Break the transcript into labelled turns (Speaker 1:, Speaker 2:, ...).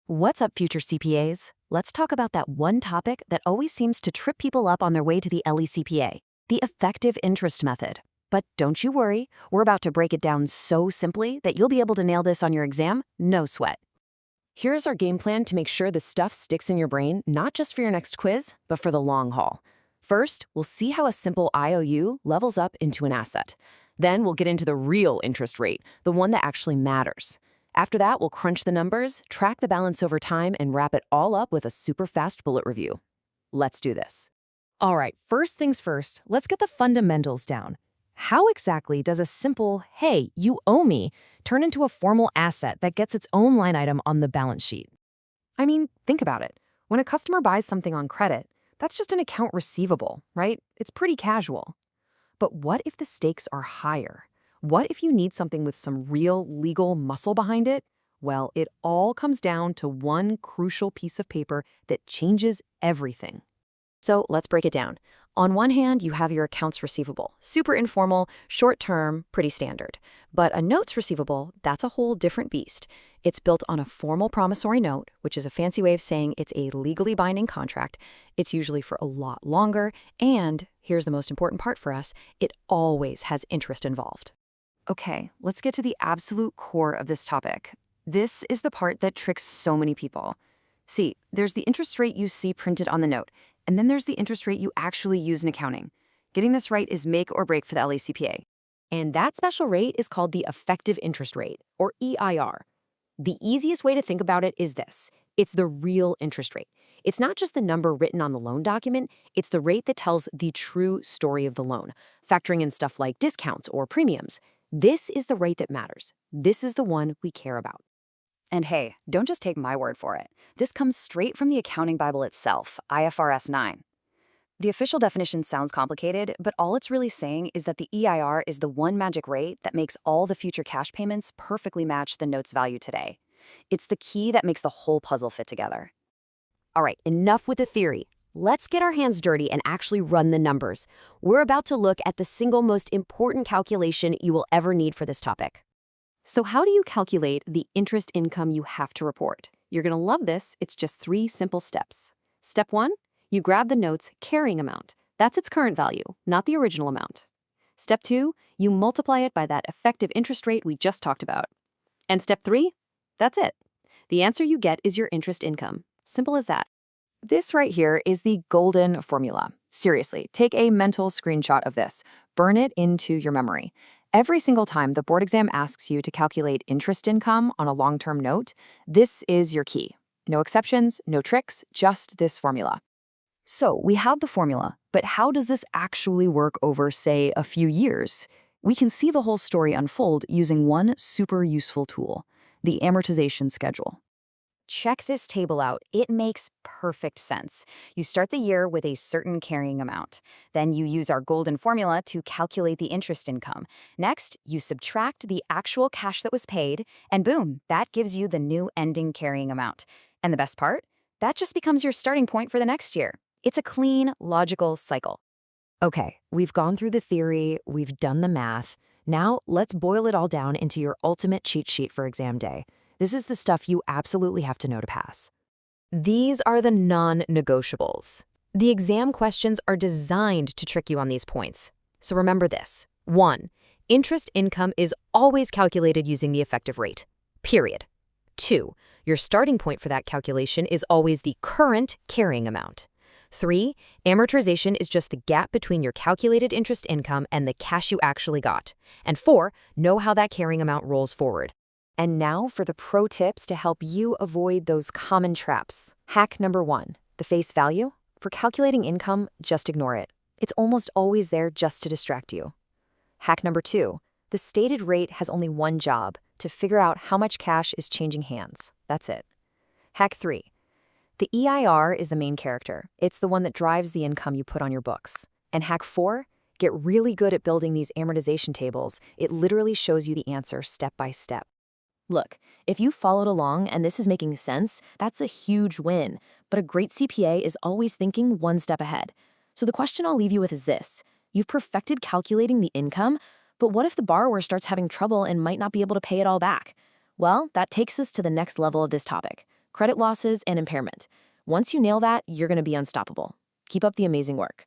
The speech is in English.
Speaker 1: What's up, future CPAs? Let's talk about that one topic that always seems to trip people up on their way to the LECPA, the effective interest method. But don't you worry, we're about to break it down so simply that you'll be able to nail this on your exam, no sweat. Here's our game plan to make sure the stuff sticks in your brain, not just for your next quiz, but for the long haul. First, we'll see how a simple IOU levels up into an asset. Then we'll get into the real interest rate, the one that actually matters. After that, we'll crunch the numbers, track the balance over time, and wrap it all up with a super fast bullet review. Let's do this. All right, first things first, let's get the fundamentals down. How exactly does a simple, hey, you owe me, turn into a formal asset that gets its own line item on the balance sheet? I mean, think about it. When a customer buys something on credit, that's just an account receivable, right? It's pretty casual. But what if the stakes are higher? What if you need something with some real legal muscle behind it? Well, it all comes down to one crucial piece of paper that changes everything. So let's break it down. On one hand, you have your accounts receivable. Super informal, short-term, pretty standard. But a notes receivable, that's a whole different beast. It's built on a formal promissory note, which is a fancy way of saying it's a legally binding contract. It's usually for a lot longer, and here's the most important part for us, it always has interest involved. Okay, let's get to the absolute core of this topic. This is the part that tricks so many people. See, there's the interest rate you see printed on the note, and then there's the interest rate you actually use in accounting. Getting this right is make or break for the LECPA. And that special rate is called the effective interest rate, or EIR. The easiest way to think about it is this. It's the real interest rate. It's not just the number written on the loan document, it's the rate that tells the true story of the loan, factoring in stuff like discounts or premiums. This is the rate that matters. This is the one we care about. And hey, don't just take my word for it. This comes straight from the accounting Bible itself, IFRS 9. The official definition sounds complicated, but all it's really saying is that the EIR is the one magic rate that makes all the future cash payments perfectly match the note's value today. It's the key that makes the whole puzzle fit together. All right, enough with the theory. Let's get our hands dirty and actually run the numbers. We're about to look at the single most important calculation you will ever need for this topic. So how do you calculate the interest income you have to report? You're going to love this. It's just 3 simple steps. Step 1, you grab the note's carrying amount. That's its current value, not the original amount. Step 2, you multiply it by that effective interest rate we just talked about. And step 3, that's it. The answer you get is your interest income. Simple as that. This right here is the golden formula. Seriously, take a mental screenshot of this. Burn it into your memory. Every single time the board exam asks you to calculate interest income on a long-term note, this is your key. No exceptions, no tricks, just this formula. So we have the formula, but how does this actually work over, say, a few years? We can see the whole story unfold using one super useful tool, the amortization schedule. Check this table out. It makes perfect sense. You start the year with a certain carrying amount. Then you use our golden formula to calculate the interest income. Next, you subtract the actual cash that was paid, and boom, that gives you the new ending carrying amount. And the best part? That just becomes your starting point for the next year. It's a clean, logical cycle. Okay, we've gone through the theory, we've done the math. Now, let's boil it all down into your ultimate cheat sheet for exam day. This is the stuff you absolutely have to know to pass. These are the non-negotiables. The exam questions are designed to trick you on these points. So remember this. 1. Interest income is always calculated using the effective rate. Period. 2. Your starting point for that calculation is always the current carrying amount. 3. Amortization is just the gap between your calculated interest income and the cash you actually got. And 4. Know how that carrying amount rolls forward. And now for the pro tips to help you avoid those common traps. Hack number 1, the face value. For calculating income, just ignore it. It's almost always there just to distract you. Hack number 2, the stated rate has only one job, to figure out how much cash is changing hands. That's it. Hack 3, the EIR is the main character. It's the one that drives the income you put on your books. And hack 4, get really good at building these amortization tables. It literally shows you the answer step by step. Look, if you followed along and this is making sense, that's a huge win. But a great CPA is always thinking one step ahead. So the question I'll leave you with is this. You've perfected calculating the income, but what if the borrower starts having trouble and might not be able to pay it all back? Well, that takes us to the next level of this topic, credit losses, and impairment. Once you nail that, you're going to be unstoppable. Keep up the amazing work.